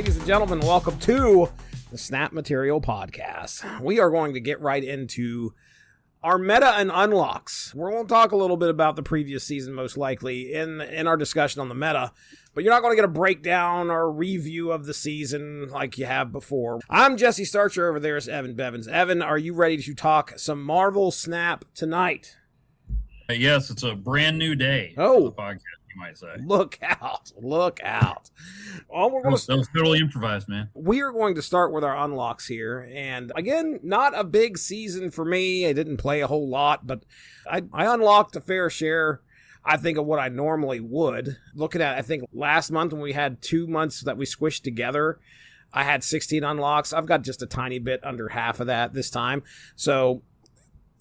Ladies and gentlemen, welcome to the Snap Material Podcast. We are going to get right into our meta and unlocks. We're going to talk a little bit about the previous season, most likely, in our discussion on the meta, but you're not going to get a breakdown or a review of the season like you have before. I'm Jesse Starcher, over there is Evan Bevins. Evan, are you ready to talk some Marvel Snap tonight? Yes, it's a brand new day. Oh, the podcast, you might say. Look out. Well, that was totally improvised, man. We are going to start with our unlocks here. And again, not a big season for me. I didn't play a whole lot, but I unlocked a fair share, I think, of what I normally would. Looking at, I think, last month when we had 2 months that we squished together, I had 16 unlocks. I've got just a tiny bit under half of that this time. So,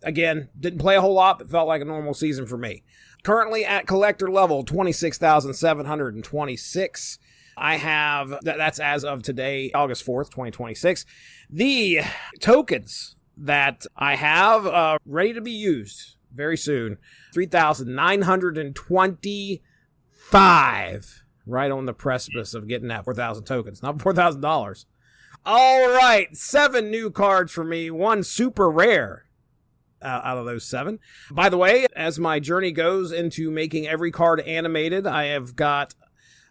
again, didn't play a whole lot, but felt like a normal season for me. Currently at collector level, 26,726. I have, that's as of today, August 4th, 2026. The tokens that I have ready to be used very soon, 3,925. Right on the precipice of getting that 4,000 tokens, not $4,000. All right, 7 new cards for me, 1 super rare. Out of those 7. By the way, as my journey goes into making every card animated, I have got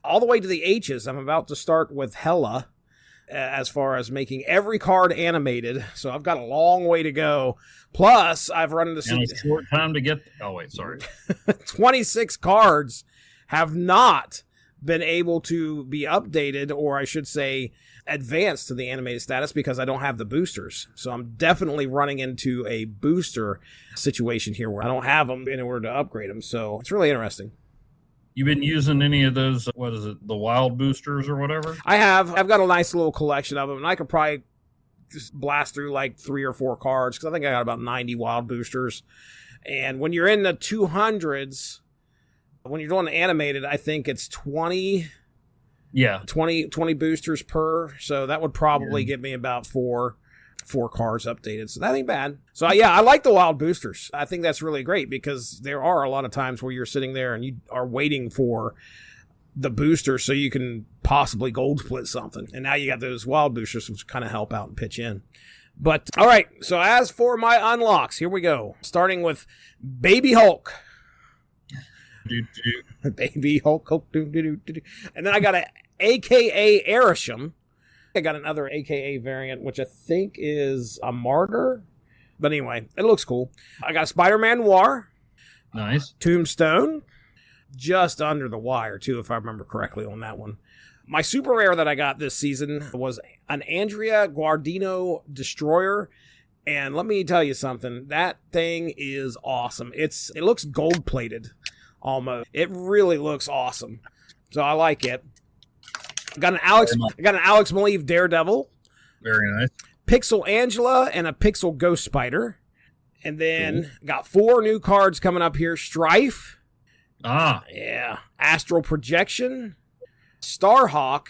all the way to the H's. I'm about to start with Hela as far as making every card animated. So I've got a long way to go. Plus, I've run into a short time to get. Oh wait, sorry. 26 cards have not been able to be updated, or I should say advanced to the animated status, because I don't have the boosters. So I'm definitely running into a booster situation here where I don't have them in order to upgrade them. So it's really interesting. You've been using any of those, what is it, the wild boosters or whatever? I have. I've got a nice little collection of them, and I could probably just blast through like 3 or 4 cards, because I think I got about 90 wild boosters. And when you're in the 200s, when you're doing animated, I think it's 20... Yeah. 20 boosters per. So that would probably get me about four cards updated. So that ain't bad. So yeah, I like the wild boosters. I think that's really great, because there are a lot of times where you're sitting there and you are waiting for the booster so you can possibly gold split something. And now you got those wild boosters, which kind of help out and pitch in. But all right. So as for my unlocks, here we go. Starting with Baby Hulk. Baby Hulk. And then I got a AKA Erisham. I got another AKA variant, which I think is a Martyr. But anyway, it looks cool. I got a Spider-Man Noir. Nice. Tombstone. Just under the wire, too, if I remember correctly on that one. My super rare that I got this season was an Andrea Guardino Destroyer. And let me tell you something. That thing is awesome. It looks gold-plated. Almost. It really looks awesome. So I like it. I got an Alex Maleev Daredevil. Very nice. Pixel Angela and a Pixel Ghost Spider. And then got 4 new cards coming up here. Strife. Yeah. Astral Projection. Starhawk.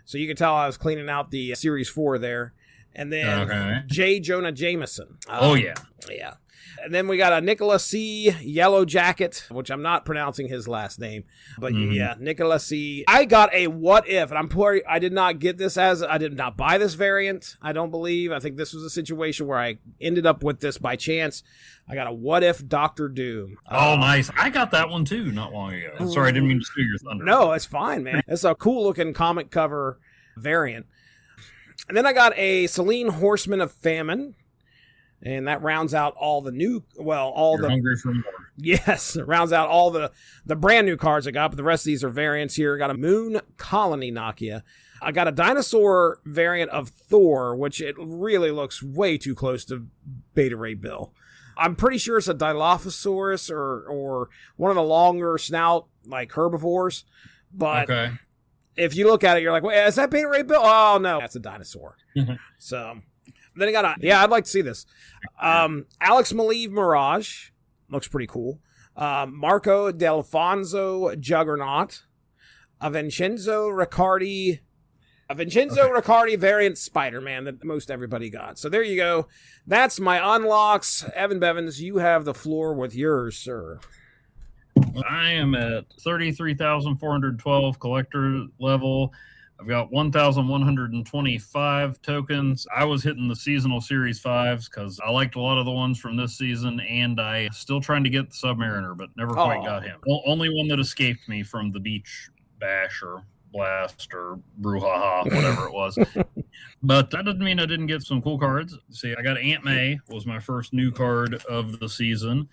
So you can tell I was cleaning out the Series 4 there. And then Jonah Jameson. Yeah. Yeah. And then we got a Nicholas C. Yellow Jacket, which I'm not pronouncing his last name. But yeah, Nicholas C. I got a What If, and I did not get this I did not buy this variant, I don't believe. I think this was a situation where I ended up with this by chance. I got a What If Dr. Doom. Oh, nice. I got that one too not long ago. Sorry, I didn't mean to steal your thunder. No, it's fine, man. It's a cool looking comic cover variant. And then I got a Selene Horseman of Famine. And that rounds out all the new, hungry for more. Yes, it rounds out all the brand new cards I got, but the rest of these are variants here. I got a Moon Colony Nakia. I got a dinosaur variant of Thor, which it really looks way too close to Beta Ray Bill. I'm pretty sure it's a Dilophosaurus or one of the longer snout, like herbivores. But if you look at it, you're like, wait, is that Beta Ray Bill? Oh, no, that's a dinosaur. So... Then I got I'd like to see this. Alex Maleev Mirage. Looks pretty cool. Marco Delfonso Juggernaut. A Vincenzo Riccardi variant Spider-Man that most everybody got. So there you go. That's my unlocks. Evan Bevins, you have the floor with yours, sir. I am at 33,412 collector level. I've got 1,125 tokens. I was hitting the seasonal series 5s because I liked a lot of the ones from this season, and I still trying to get the Submariner, but never quite got him. Only one that escaped me from the beach bash or blast or brouhaha, whatever it was. But that doesn't mean I didn't get some cool cards. See, I got Aunt May was my first new card of the season.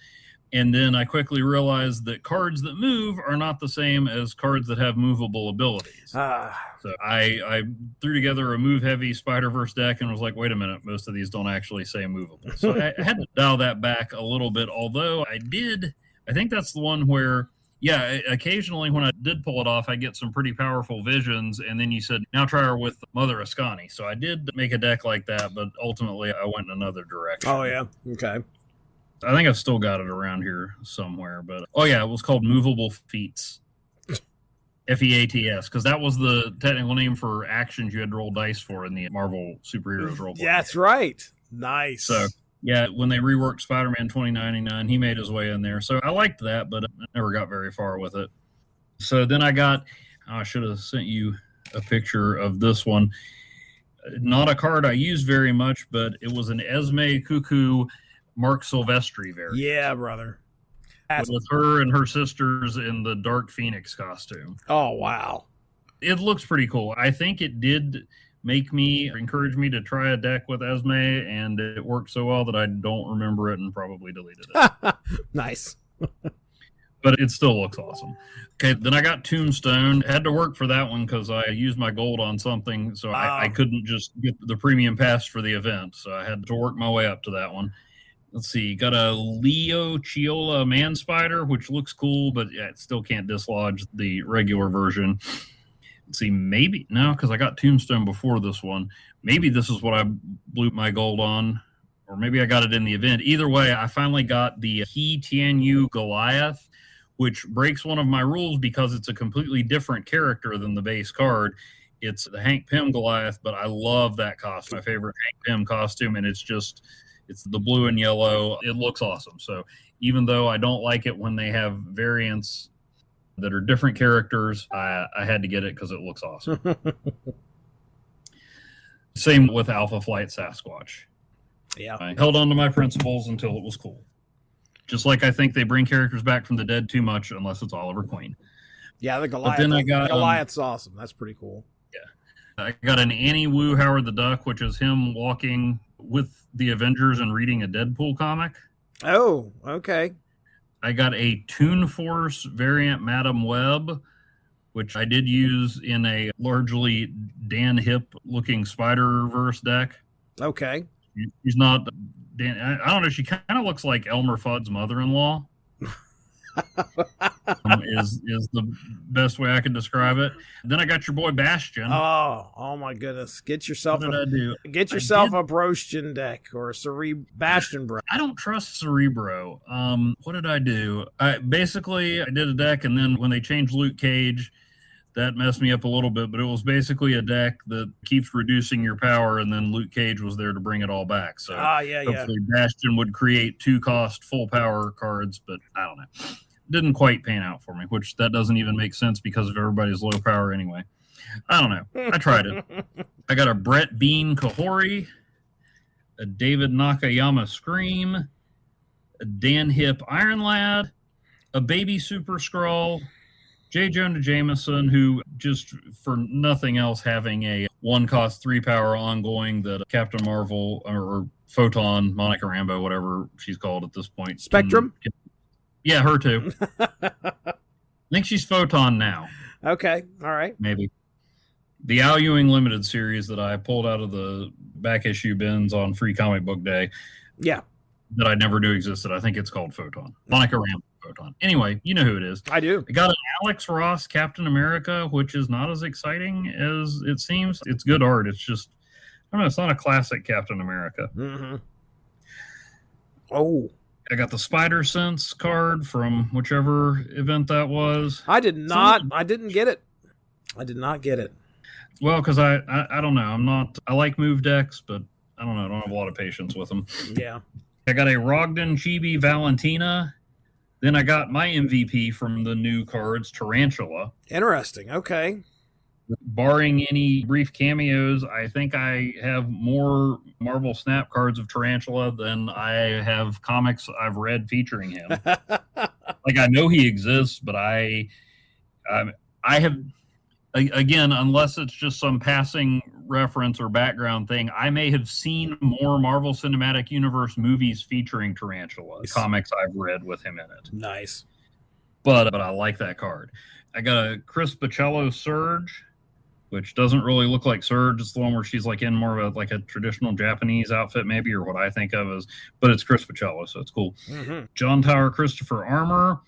And then I quickly realized that cards that move are not the same as cards that have movable abilities. So I threw together a move-heavy Spider-Verse deck and was like, wait a minute, most of these don't actually say movable. So I had to dial that back a little bit, although I think that's the one where, yeah, occasionally when I did pull it off, I get some pretty powerful visions, and then you said, now try her with Mother Ascani. So I did make a deck like that, but ultimately I went in another direction. Oh, yeah. Okay. I think I've still got it around here somewhere, but it was called Movable Feats. FEATS, because that was the technical name for actions you had to roll dice for in the Marvel superheroes role. Yeah, that's right. Nice. So, yeah, when they reworked Spider-Man 2099, he made his way in there. So I liked that, but I never got very far with it. So then I should have sent you a picture of this one. Not a card I use very much, but it was an Esme Cuckoo Mark Silvestri variant. Yeah, brother. With her and her sisters in the Dark Phoenix costume. Oh, wow. It looks pretty cool. I think it did encourage me to try a deck with Esme, and it worked so well that I don't remember it and probably deleted it. Nice. But it still looks awesome. Okay, then I got Tombstone. Had to work for that one because I used my gold on something, so I couldn't just get the premium pass for the event. So I had to work my way up to that one. Let's see, got a Leo Chiola Man Spider, which looks cool, but it still can't dislodge the regular version. Let's see, because I got Tombstone before this one. Maybe this is what I blew my gold on, or maybe I got it in the event. Either way, I finally got the He Tianyu Goliath, which breaks one of my rules because it's a completely different character than the base card. It's the Hank Pym Goliath, but I love that costume. My favorite Hank Pym costume, and it's the blue and yellow. It looks awesome. So even though I don't like it when they have variants that are different characters, I had to get it because it looks awesome. Same with Alpha Flight Sasquatch. Yeah. I held on to my principles until it was cool. Just like I think they bring characters back from the dead too much unless it's Oliver Queen. Yeah, the Goliath. But then I got Goliath's awesome. That's pretty cool. Yeah. I got an Annie Wu Howard the Duck, which is him walking with the Avengers and reading a Deadpool comic. Oh, okay. I got a Toon Force variant Madam Web, which I did use in a largely Dan Hip looking Spider-Verse deck. Okay. She's not Dan. I don't know. She kind of looks like Elmer Fudd's mother-in-law. is the best way I can describe it. Then I got your boy Bastion. Oh my goodness! Get yourself a Brostion deck or a Bastion bro. I don't trust Cerebro. What did I do? I did a deck, and then when they changed Luke Cage, that messed me up a little bit. But it was basically a deck that keeps reducing your power, and then Luke Cage was there to bring it all back. So hopefully Bastion would create 2-cost full power cards, but I don't know. Didn't quite pan out for me, which that doesn't even make sense because of everybody's low power anyway. I don't know. I tried it. I got a Brett Bean Kahori, a David Nakayama Scream, a Dan Hip Iron Lad, a Baby Super Skrull, J. Jonah Jameson, who just for nothing else having a 1-cost 3-power ongoing that Captain Marvel or Photon, Monica Rambeau, whatever she's called at this point. Spectrum? Yeah, her too. I think she's Photon now. Okay, all right. Maybe. The Al Ewing Limited series that I pulled out of the back issue bins on Free Comic Book Day. Yeah. That I never knew existed. I think it's called Photon. Monica Rambeau Photon. Anyway, you know who it is. I do. I got an Alex Ross Captain America, which is not as exciting as it seems. It's good art. It's just, I don't know, it's not a classic Captain America. Mm-hmm. Oh. I got the Spider Sense card from whichever event that was. I didn't get it. I did not get it. Well, because I don't know. I like move decks, but I don't know. I don't have a lot of patience with them. Yeah. I got a Rogden Chibi Valentina. Then I got my MVP from the new cards, Tarantula. Interesting. Okay. Barring any brief cameos, I think I have more Marvel Snap cards of Tarantula than I have comics I've read featuring him. Like, I know he exists, but I have, again, unless it's just some passing reference or background thing, I may have seen more Marvel Cinematic Universe movies featuring Tarantula, comics I've read with him in it. Nice. But I like that card. I got a Chris Bachalo Surge, which doesn't really look like Surge. It's the one where she's like in more of a traditional Japanese outfit, maybe, or what I think of as, but it's Chris Bachalo, so it's cool. Mm-hmm. John Tower Christopher Armor.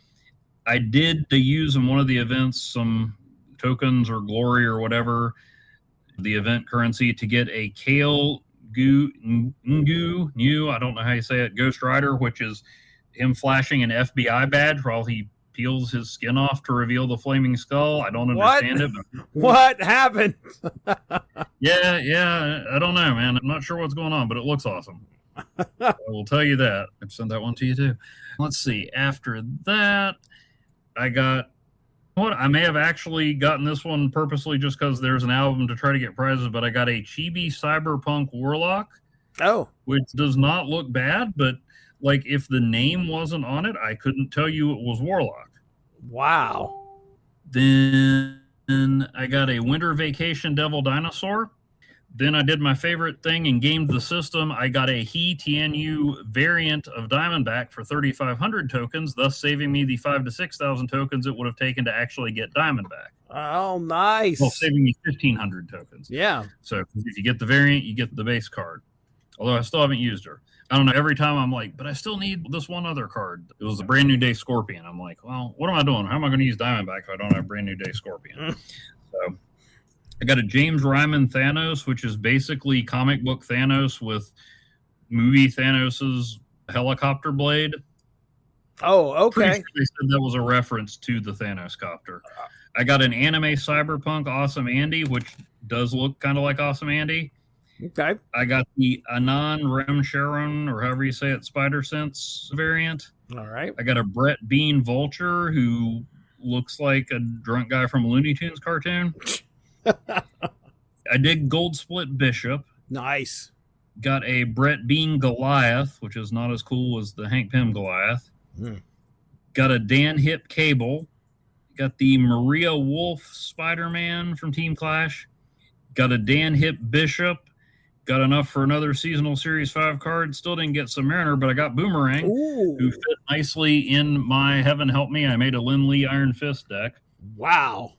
I did use in one of the events some tokens or glory or whatever, the event currency, to get a Kale Ngu, I don't know how you say it, Ghost Rider, which is him flashing an FBI badge while he peels his skin off to reveal the flaming skull. I don't understand it. But what happened? yeah, I don't know, man. I'm not sure what's going on, but it looks awesome. I will tell you that. I've sent that one to you too. Let's see. After that, I got what I may have actually gotten this one purposely just because there's an album to try to get prizes, but I got a Chibi Cyberpunk Warlock. Oh, which does not look bad, but like if the name wasn't on it, I couldn't tell you it was Warlock. Wow. Then I got a Winter Vacation Devil Dinosaur. Then I did my favorite thing and gamed the system. I got a He TNU variant of Diamondback for 3,500 tokens, thus saving me the 5,000 to 6,000 tokens it would have taken to actually get Diamondback. Oh, nice. Well, saving me 1,500 tokens. Yeah. So if you get the variant, you get the base card. Although I still haven't used her. I don't know. Every time I'm like, but I still need this one other card. It was a Brand New Day Scorpion. I'm like, well, what am I doing? How am I going to use Diamondback if I don't have Brand New Day Scorpion? So I got a James Ryman Thanos, which is basically comic book Thanos with movie Thanos's helicopter blade. Oh, okay. Pretty sure they said that was a reference to the Thanos copter. I got an anime cyberpunk Awesome Andy, which does look kind of like Awesome Andy. Okay. I got the Anon Rem Sharon, or however you say it, Spider Sense variant. All right. I got a Brett Bean Vulture, who looks like a drunk guy from a Looney Tunes cartoon. I did Gold Split Bishop. Nice. Got a Brett Bean Goliath, which is not as cool as the Hank Pym Goliath. Got a Dan Hip Cable. Got the Maria Wolf Spider-Man from Team Clash. Got a Dan Hip Bishop. Got enough for another seasonal Series 5 card. Still didn't get Submariner, but I got Boomerang, who fit nicely in my Heaven Help Me. I made a Lin Lee Iron Fist deck. Wow.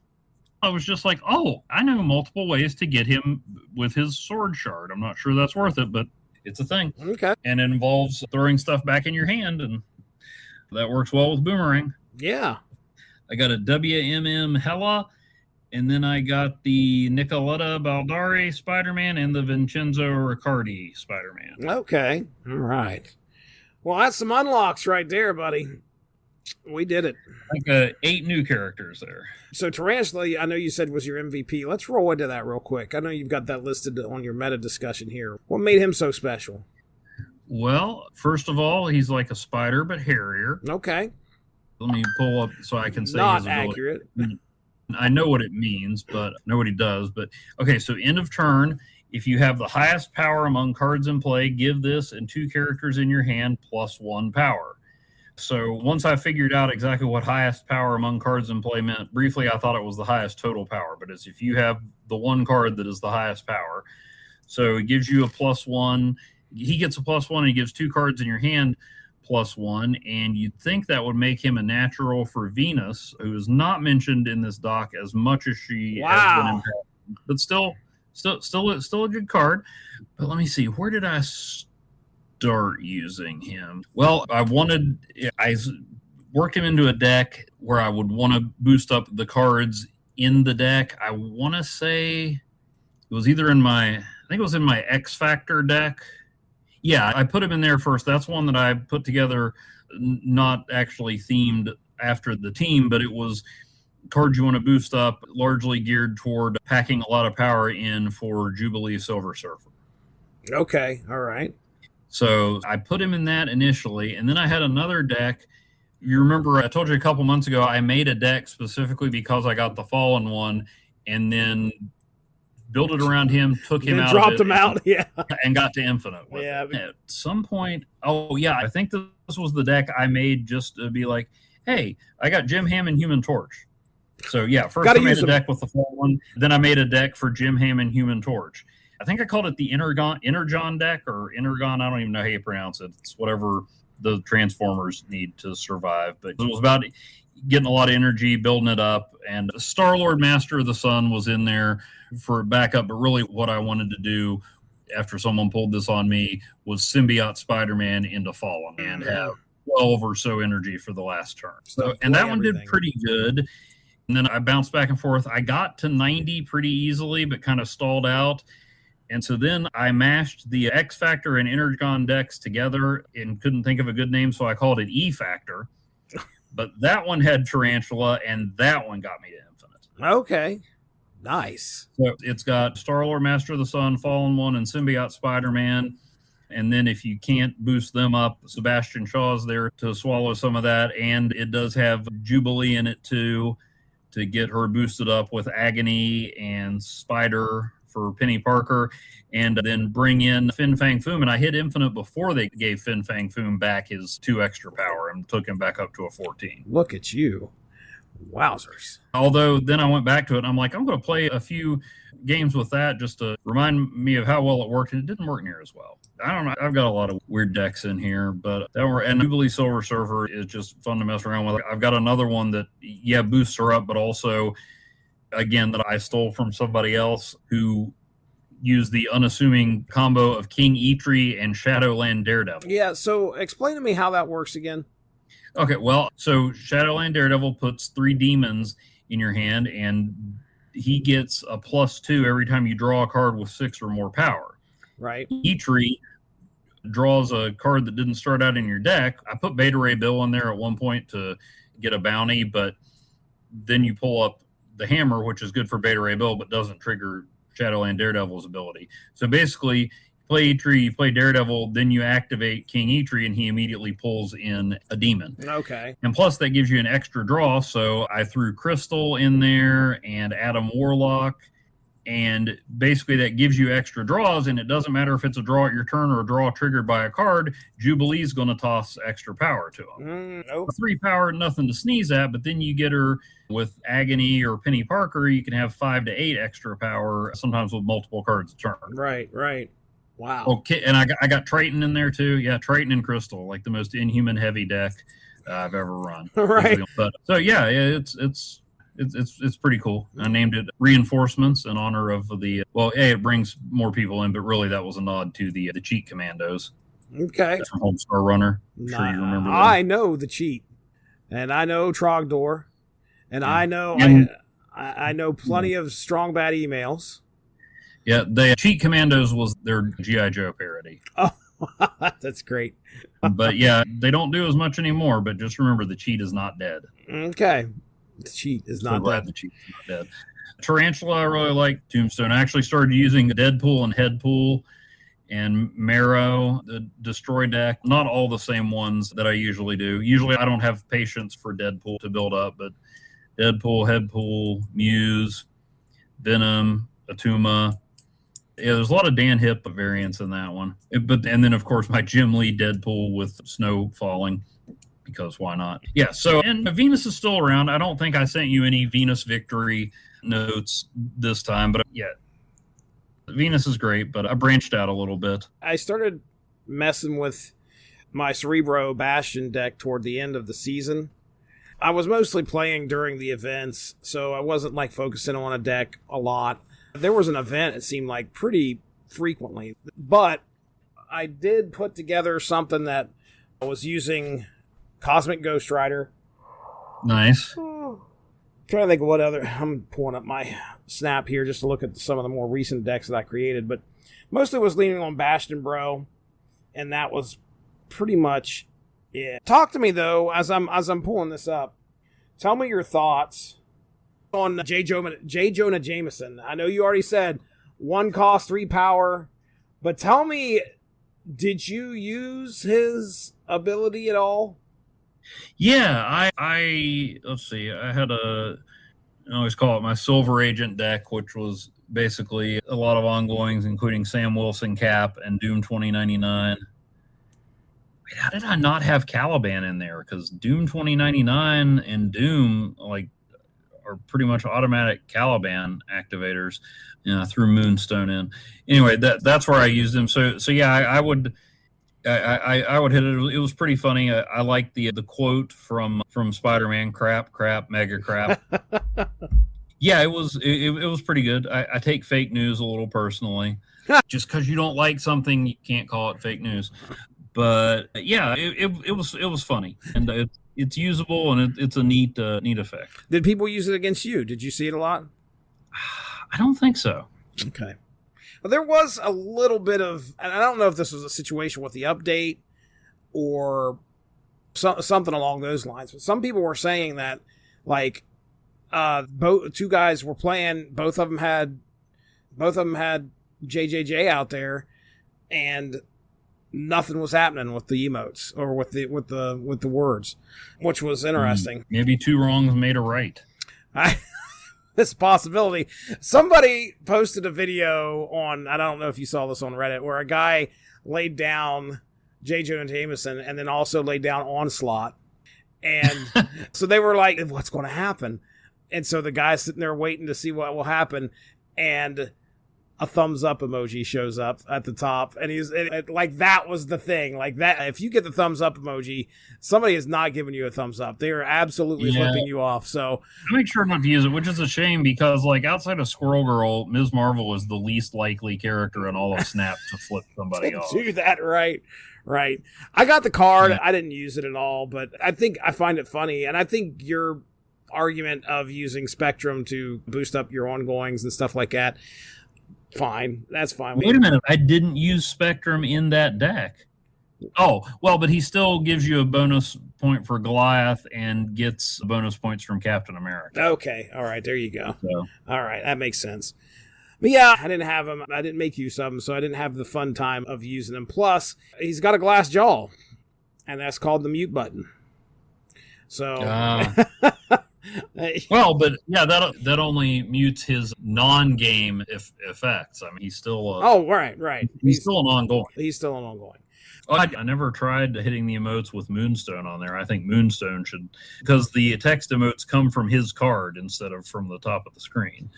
I was just like, oh, I know multiple ways to get him with his sword shard. I'm not sure that's worth it, but it's a thing. Okay. And it involves throwing stuff back in your hand, and that works well with Boomerang. Yeah. I got a WMM Hella, and then I got the Nicoletta Baldari Spider-Man and the Vincenzo Riccardi Spider-Man. Okay. All right. Well, that's some unlocks right there, buddy. We did it. Like 8 new characters there. So Tarantula, I know you said was your MVP. Let's roll into that real quick. I know you've got that listed on your meta discussion here. What made him so special? Well, first of all, he's like a spider, but hairier. Okay. Let me pull up so I can say not his accurate. I know what it means, but I know what he does. But okay, so end of turn, if you have the highest power among cards in play, give this and 2 characters in your hand plus 1 power. So once I figured out exactly what highest power among cards in play meant, briefly I thought it was the highest total power, but it's if you have the 1 card that is the highest power. So it gives you a +1. He gets a +1 and he gives 2 cards in your hand +1, and you'd think that would make him a natural for Venus, who is not mentioned in this doc as much as she has been in, but still a good card. But let me see, where did I start using him? Well, I worked him into a deck where I would want to boost up the cards in the deck. I want to say it was either in my X Factor deck. Yeah, I put him in there first. That's one that I put together, not actually themed after the team, but it was cards you want to boost up, largely geared toward packing a lot of power in for Jubilee Silver Surfer. Okay, all right. So I put him in that initially, and then I had another deck. You remember I told you a couple months ago I made a deck specifically because I got the Fallen one, and then built it around him, took him out dropped of it, him out, yeah, and got to infinite with it. At some point, I think this was the deck I made just to be like, hey, I got Jim Hammond Human Torch. So yeah, first I made a deck with the full one, then I made a deck for Jim Hammond Human Torch. I think I called it the Energon deck, or Energon, I don't even know how you pronounce it. It's whatever the Transformers need to survive. But it was about getting a lot of energy, building it up, and Star-Lord Master of the Sun was in there for backup, but really what I wanted to do after someone pulled this on me was symbiote Spider-Man into Fallen and have 12 or so energy for the last turn. So, and that one did pretty good. And then I bounced back and forth. I got to 90 pretty easily, but kind of stalled out. And so then I mashed the X Factor and Energon decks together and couldn't think of a good name, so I called it E Factor. But that one had Tarantula, and that one got me to infinite. Okay. Nice. So it's got Star-Lord, Master of the Sun, Fallen One, and Symbiote Spider-Man. And then if you can't boost them up, Sebastian Shaw's there to swallow some of that. And it does have Jubilee in it, too, to get her boosted up with Agony and Spider for Penny Parker. And then bring in Fin Fang Foom. And I hit infinite before they gave Fin Fang Foom back his 2 extra power and took him back up to a 14. Look at you. Wowzers. Although then I went back to it and I'm like, I'm going to play a few games with that just to remind me of how well it worked. And it didn't work near as well. I don't know. I've got a lot of weird decks in here, but and Jubilee Silver Surfer is just fun to mess around with. I've got another one that, boosts her up, but also, again, that I stole from somebody else who used the unassuming combo of King Etri and Shadowland Daredevil. Yeah, so explain to me how that works again. Okay, well, so Shadowland Daredevil puts 3 demons in your hand, and he gets a +2 every time you draw a card with 6 or more power. Right. Etri draws a card that didn't start out in your deck. I put Beta Ray Bill in there at one point to get a bounty, but then you pull up the hammer, which is good for Beta Ray Bill, but doesn't trigger Shadowland Daredevil's ability. So basically, play Etri, you play Daredevil, then you activate King Etri, and he immediately pulls in a demon. Okay. And plus, that gives you an extra draw, so I threw Crystal in there and Adam Warlock, and basically that gives you extra draws, and it doesn't matter if it's a draw at your turn or a draw triggered by a card, Jubilee's going to toss extra power to him. Nope. 3 power, nothing to sneeze at, but then you get her with Agony or Penny Parker, you can have 5 to 8 extra power, sometimes with multiple cards a turn. Right. Wow. Okay, and I got Triton in there too. Yeah, Triton and Crystal, like the most inhuman heavy deck I've ever run. Right. But so yeah, it's pretty cool. I named it Reinforcements in honor of it brings more people in, but really that was a nod to the Cheat Commandos. Okay. From Homestar Runner. I'm sure you remember them. I know the Cheat, and I know Trogdor, and I know I know plenty of strong bad emails. Yeah, the Cheat Commandos was their G.I. Joe parody. Oh, that's great. But yeah, they don't do as much anymore, but just remember the Cheat is not dead. Okay. The Cheat is not dead. The Cheat is not dead. Tarantula, I really like. Tombstone. I actually started using Deadpool and Headpool and Marrow, the Destroy deck. Not all the same ones that I usually do. Usually I don't have patience for Deadpool to build up, but Deadpool, Headpool, Muse, Venom, Atuma. Yeah, there's a lot of Dan Hip variants in that one. And then, of course, my Jim Lee Deadpool with snow falling, because why not? Yeah, so, and Venus is still around. I don't think I sent you any Venus victory notes this time, but yeah, Venus is great, but I branched out a little bit. I started messing with my Cerebro Bastion deck toward the end of the season. I was mostly playing during the events, so I wasn't like focusing on a deck a lot. There was an event, it seemed like, pretty frequently. But I did put together something that I was using Cosmic Ghost Rider. Nice. Trying to think of what other... I'm pulling up my snap here just to look at some of the more recent decks that I created. But mostly was leaning on Bastion Bro. And that was pretty much it. Talk to me, though, as I'm pulling this up. Tell me your thoughts on J. Jonah Jameson. I know you already said 1 cost, 3 power, but tell me, did you use his ability at all? Yeah, I let's see. I had a I always call it my Silver Agent deck, which was basically a lot of ongoings, including Sam Wilson Cap and Doom 2099. Wait, how did I not have Caliban in there? Because Doom 2099 and Doom are pretty much automatic Caliban activators. Threw Moonstone in. Anyway, that's where I used them. So yeah, I would hit it. It was pretty funny. I like the quote from Spider-Man. Crap, mega crap. Yeah, it was pretty good. I take fake news a little personally. Just because you don't like something, you can't call it fake news. But yeah, it was funny, and it's usable, and it's a neat effect. Did people use it against you? Did you see it a lot? I don't think so. Okay. Well, there was a little bit of, and I don't know if this was a situation with the update or something along those lines, but some people were saying that, like, two guys were playing, both of them had JJJ out there, and nothing was happening with the emotes or with the words, which was interesting. Maybe two wrongs made a right. This possibility. Somebody posted a video on, I don't know if you saw this on Reddit, where a guy laid down Jonah Jameson and then also laid down Onslaught. And so they were like, what's going to happen? And so the guy's sitting there waiting to see what will happen. And a thumbs up emoji shows up at the top, and like, that was the thing. Like, that, if you get the thumbs up emoji, somebody is not giving you a thumbs up. They are absolutely flipping you off. So I make sure not to use it, which is a shame, because, like, outside of Squirrel Girl, Ms. Marvel is the least likely character in all of Snap to flip somebody off. Do that, right. I got the card. Yeah. I didn't use it at all, but I think I find it funny, and I think your argument of using Spectrum to boost up your ongoings and stuff like that, fine. That's fine. Wait a minute. I didn't use Spectrum in that deck. Oh, well, but he still gives you a bonus point for Goliath and gets bonus points from Captain America. Okay. All right. There you go. So. All right. That makes sense. But yeah, I didn't have him. I didn't make use of him, so I didn't have the fun time of using him. Plus, he's got a glass jaw, and that's called the mute button. So... well, but yeah, that only mutes his non-game effects. I mean, he's still right. He's still an ongoing. He's still an ongoing. I never tried hitting the emotes with Moonstone on there. I think Moonstone should, because the text emotes come from his card instead of from the top of the screen.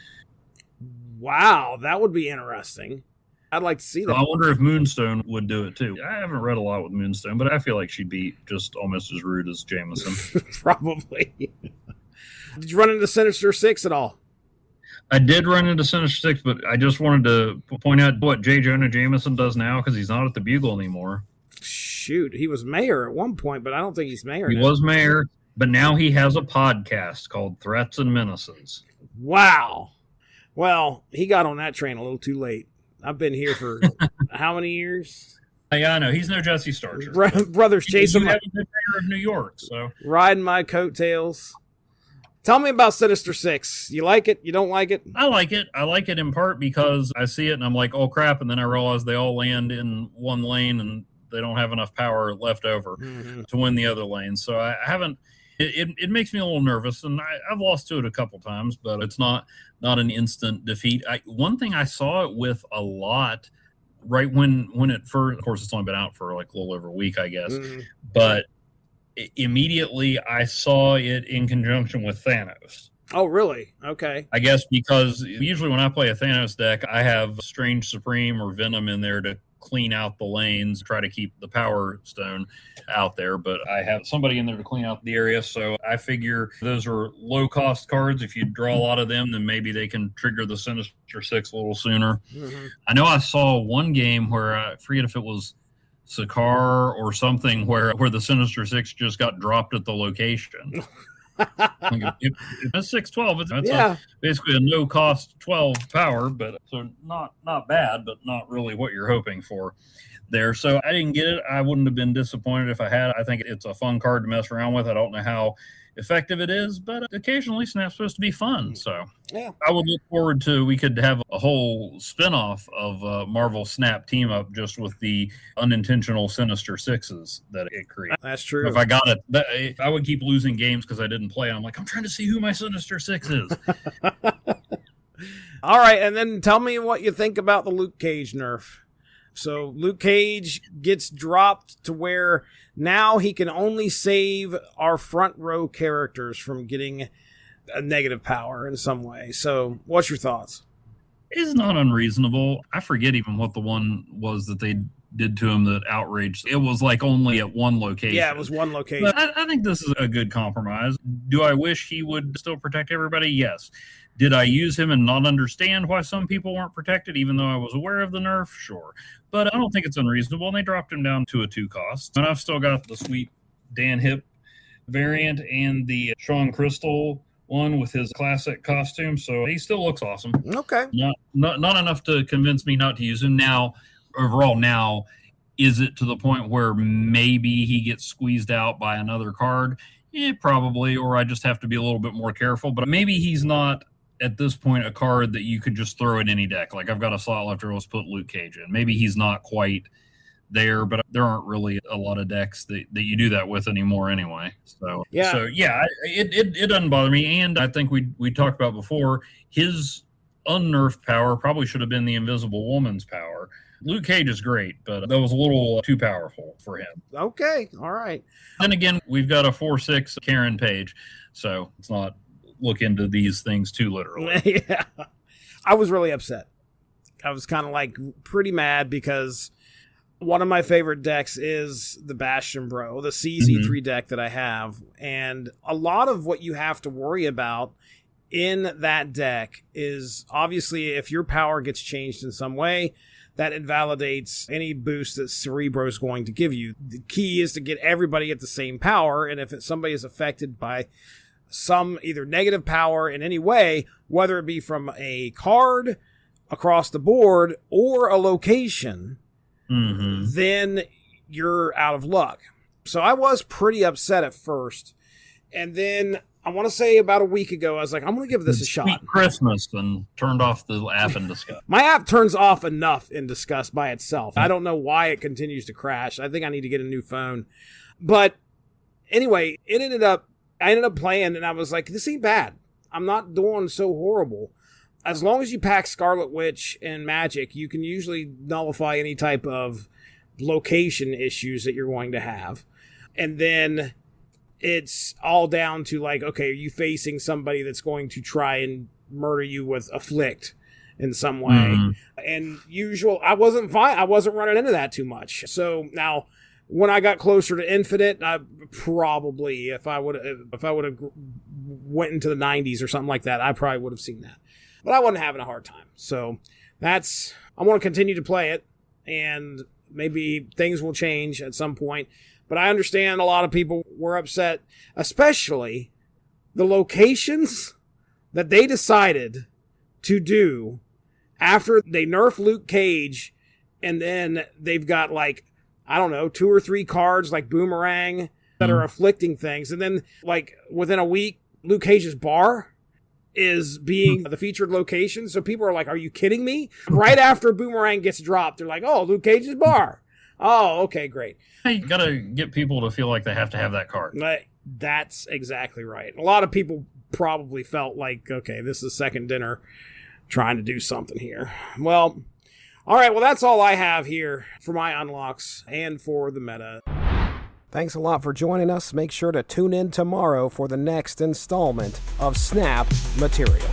Wow, that would be interesting. I'd like to see that. I wonder if Moonstone would do it too. I haven't read a lot with Moonstone, but I feel like she'd be just almost as rude as Jameson. Probably. Did you run into Sinister Six at all? I did run into Sinister Six, but I just wanted to point out what J. Jonah Jameson does now, because he's not at the Bugle anymore. Shoot, he was mayor at one point, but I don't think he's mayor now. He was mayor, but now he has a podcast called Threats and Menaces. Wow. Well, he got on that train a little too late. I've been here for how many years? Yeah, I know. He's no Jesse Starcher. Brothers chasing him. You haven't been mayor of New York, so. Riding my coattails. Tell me about Sinister Six. You like it? You don't like it? I like it. I like it in part because I see it and I'm like, oh, crap. And then I realize they all land in one lane and they don't have enough power left over to win the other lane. So I haven't – it makes me a little nervous. And I've lost to it a couple times, but it's not an instant defeat. One thing I saw it with a lot right when it first – of course, it's only been out for like a little over a week, I guess. But – immediately I saw it in conjunction with Thanos. Oh, really? Okay. I guess because usually when I play a Thanos deck, I have Strange Supreme or Venom in there to clean out the lanes, try to keep the Power Stone out there, but I have somebody in there to clean out the area, so I figure those are low-cost cards. If you draw a lot of them, then maybe they can trigger the Sinister Six a little sooner. I know I saw one game where I forget if it was Sakar or something where the Sinister Six just got dropped at the location. That's 6/12. That's basically a no-cost 12 power, but so not bad, but not really what you're hoping for. there. So I didn't get it. I wouldn't have been disappointed if I had. I think it's a fun card to mess around with. I don't know how effective it is, but occasionally Snap's supposed to be fun. So yeah, I would look forward to, we could have a whole spinoff of Marvel Snap team up just with the unintentional Sinister Sixes that it creates. That's true. If I got it, I would keep losing games because I didn't play. And I'm like, I'm trying to see who my Sinister Six is. All right, and then tell me what you think about the Luke Cage nerf. So Luke Cage gets dropped to where now he can only save our front row characters from getting a negative power in some way. So what's your thoughts? It's not unreasonable. I forget even what the one was that they did to him that outraged. It was like only at one location. Yeah, it was one location. But I think this is a good compromise. Do I wish he would still protect everybody? Yes. Did I use him and not understand why some people weren't protected, even though I was aware of the nerf? Sure. But I don't think it's unreasonable, and they dropped him down to a 2 cost. And I've still got the sweet Dan Hip variant and the Sean Crystal one with his classic costume, so he still looks awesome. Okay. Not enough to convince me not to use him. Now, overall, now, is it to the point where maybe he gets squeezed out by another card? Yeah, probably, or I just have to be a little bit more careful. But maybe he's not, at this point, a card that you could just throw in any deck. Like, I've got a slot left, or let's put Luke Cage in. Maybe he's not quite there, but there aren't really a lot of decks that you do that with anymore anyway. It doesn't bother me. And I think we talked about before, his unnerfed power probably should have been the Invisible Woman's power. Luke Cage is great, but that was a little too powerful for him. Okay, all right. Then again, we've got a 4/6 Karen Page, so let's not look into these things too literally. Yeah. I was really upset. I was kind of like pretty mad because one of my favorite decks is the Bastion Bro, the CZ3 deck that I have. And a lot of what you have to worry about in that deck is obviously if your power gets changed in some way, that invalidates any boost that Cerebro is going to give you. The key is to get everybody at the same power, and if somebody is affected by some either negative power in any way, whether it be from a card across the board or a location, then you're out of luck. So I was pretty upset at first. And then I want to say about a week ago, I was like, I'm going to give this a shot. Sweet Christmas, and turned off the app in disgust. My app turns off enough in disgust by itself. I don't know why it continues to crash. I think I need to get a new phone. But anyway, I ended up playing, and I was like, this ain't bad. I'm not doing so horrible. As long as you pack Scarlet Witch and Magic, you can usually nullify any type of location issues that you're going to have. And then it's all down to like, okay, are you facing somebody that's going to try and murder you with Afflict in some way? And I wasn't running into that too much. So now when I got closer to Infinite, I probably, if I would have went into the 90s or something like that, I probably would have seen that. But I wasn't having a hard time. So I want to continue to play it, and maybe things will change at some point. But I understand a lot of people were upset, especially the locations that they decided to do after they nerf Luke Cage, and then they've got like, I don't know, 2 or 3 cards like Boomerang that are afflicting things. And then like within a week, Luke Cage's bar is being the featured location. So people are like, are you kidding me? Right after Boomerang gets dropped, they're like, oh, Luke Cage's bar. Oh, okay, great. You got to get people to feel like they have to have that card. That's exactly right. A lot of people probably felt like, okay, this is second dinner trying to do something here. Well, all right, well, that's all I have here for my unlocks and for the meta. Thanks a lot for joining us. Make sure to tune in tomorrow for the next installment of Snap Material.